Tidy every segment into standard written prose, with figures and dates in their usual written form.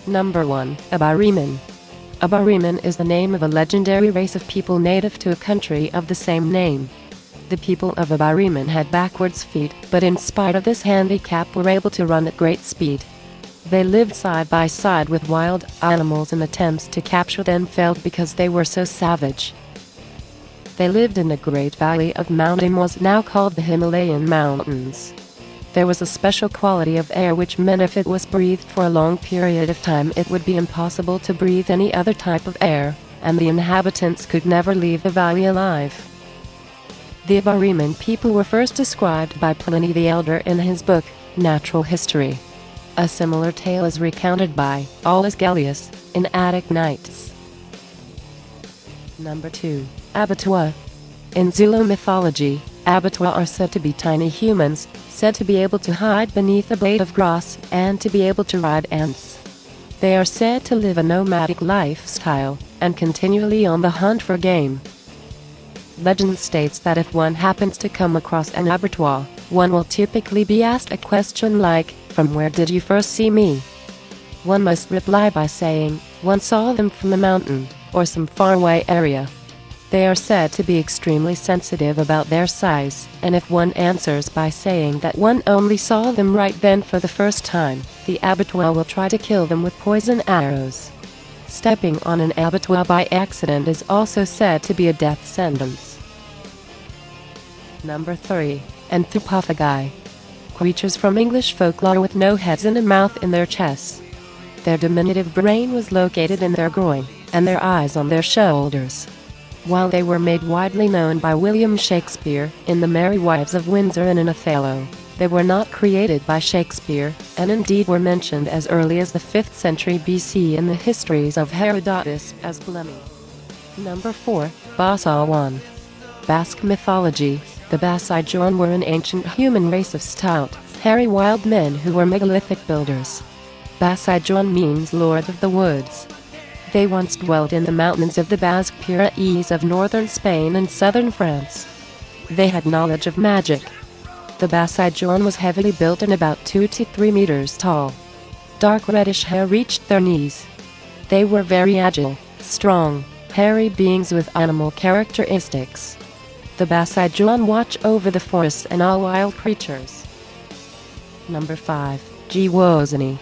Number 1. Aborimen. Aborimen is the name of a legendary race of people native to a country of the same name. The people of Aborimen had backwards feet, but in spite of this handicap were able to run at great speed. They lived side by side with wild animals in attempts to capture them failed because they were so savage. They lived in the great valley of mountain was now called the Himalayan mountains. There was a special quality of air which meant if it was breathed for a long period of time it would be impossible to breathe any other type of air, and the inhabitants could never leave the valley alive. The Aborimen people were first described by Pliny the Elder in his book, Natural History. A similar tale is recounted by Aulus Gellius in Attic Nights. Number 2. Abattoir. In Zulu mythology, abattoir are said to be tiny humans, said to be able to hide beneath a blade of grass and to be able to ride ants. They are said to live a nomadic lifestyle and continually on the hunt for game. Legend states that if one happens to come across an abattoir, one will typically be asked a question like, "From where did you first see me?" One must reply by saying, "One saw them from a mountain, or some faraway area." They are said to be extremely sensitive about their size, and if one answers by saying that one only saw them right then for the first time, the abattoir will try to kill them with poison arrows. Stepping on an abattoir by accident is also said to be a death sentence. Number 3. Anthropophagi. Creatures from English folklore with no heads and a mouth in their chests. Their diminutive brain was located in their groin, and their eyes on their shoulders. While they were made widely known by William Shakespeare in The Merry Wives of Windsor and in Othello, they were not created by Shakespeare, and indeed were mentioned as early as the 5th century BC in the histories of Herodotus as blemmings. Number 4. Boscawan. Basque mythology. The Basigeon were an ancient human race of stout, hairy wild men who were megalithic builders. Basigeon means Lord of the Woods. They once dwelt in the mountains of the Basque Pyrenees of northern Spain and southern France. They had knowledge of magic. The Basigeon was heavily built and about 2 to 3 meters tall. Dark reddish hair reached their knees. They were very agile, strong, hairy beings with animal characteristics. The Basigeon watch over the forests and all wild creatures. Number 5. Giwozny.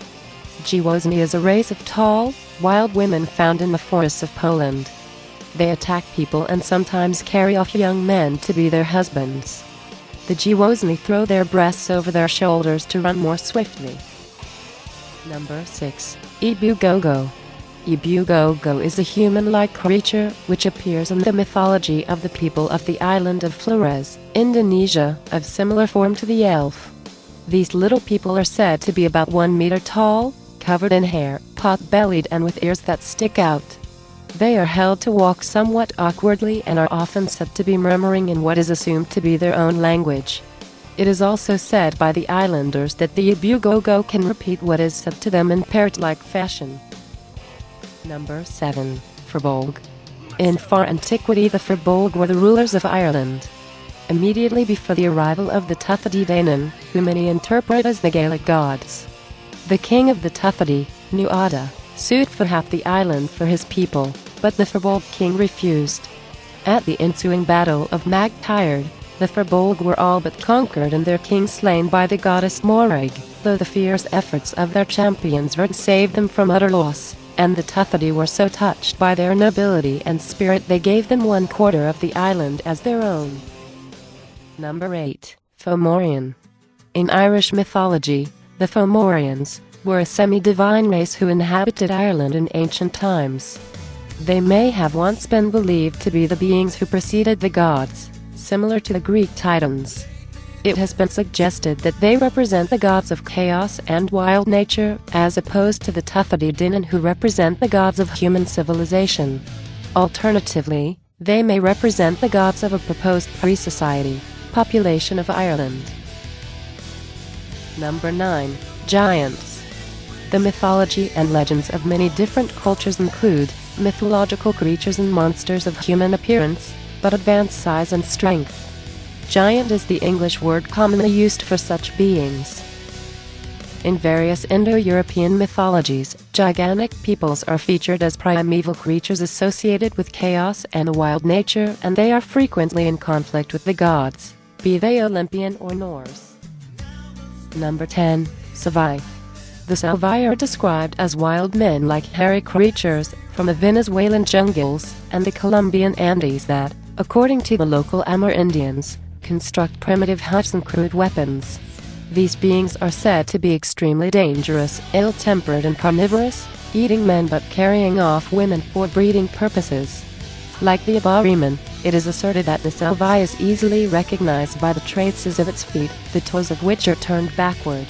Giwozny is a race of tall, wild women found in the forests of Poland. They attack people and sometimes carry off young men to be their husbands. The Giwozny throw their breasts over their shoulders to run more swiftly. Number 6. Ibugogo. Ibugogo is a human-like creature which appears in the mythology of the people of the island of Flores, Indonesia, of similar form to the elf. These little people are said to be about 1 meter tall, covered in hair, pot-bellied and with ears that stick out. They are held to walk somewhat awkwardly and are often said to be murmuring in what is assumed to be their own language. It is also said by the islanders that the Ibugogo can repeat what is said to them in parrot-like fashion. Number 7. Firbolg. In far antiquity the Firbolg were the rulers of Ireland. Immediately before the arrival of the Tuatha Dé Danann, who many interpret as the Gaelic gods. The king of the Tuatha, Nuada, sued for half the island for his people, but the Firbolg king refused. At the ensuing battle of Magtyred, the Firbolg were all but conquered and their king slain by the goddess Morag, though the fierce efforts of their champions saved them from utter loss, and the Tuatha were so touched by their nobility and spirit they gave them 1/4 of the island as their own. Number 8. Fomorian. In Irish mythology, the Fomorians were a semi-divine race who inhabited Ireland in ancient times. They may have once been believed to be the beings who preceded the gods, similar to the Greek Titans. It has been suggested that they represent the gods of chaos and wild nature, as opposed to the Tuatha Dé Danann who represent the gods of human civilization. Alternatively, they may represent the gods of a proposed pre-society population of Ireland. Number 9. Giants. The mythology and legends of many different cultures include mythological creatures and monsters of human appearance, but advanced size and strength. Giant is the English word commonly used for such beings. In various Indo-European mythologies, gigantic peoples are featured as primeval creatures associated with chaos and wild nature, and they are frequently in conflict with the gods, be they Olympian or Norse. Number 10. Savai. The Savai are described as wild men-like hairy creatures from the Venezuelan jungles and the Colombian Andes that, according to the local Amerindians, construct primitive huts and crude weapons. These beings are said to be extremely dangerous, ill-tempered and carnivorous, eating men but carrying off women for breeding purposes. Like the Aboriman, it is asserted that the Savai is easily recognized by the traces of its feet, the toes of which are turned backward.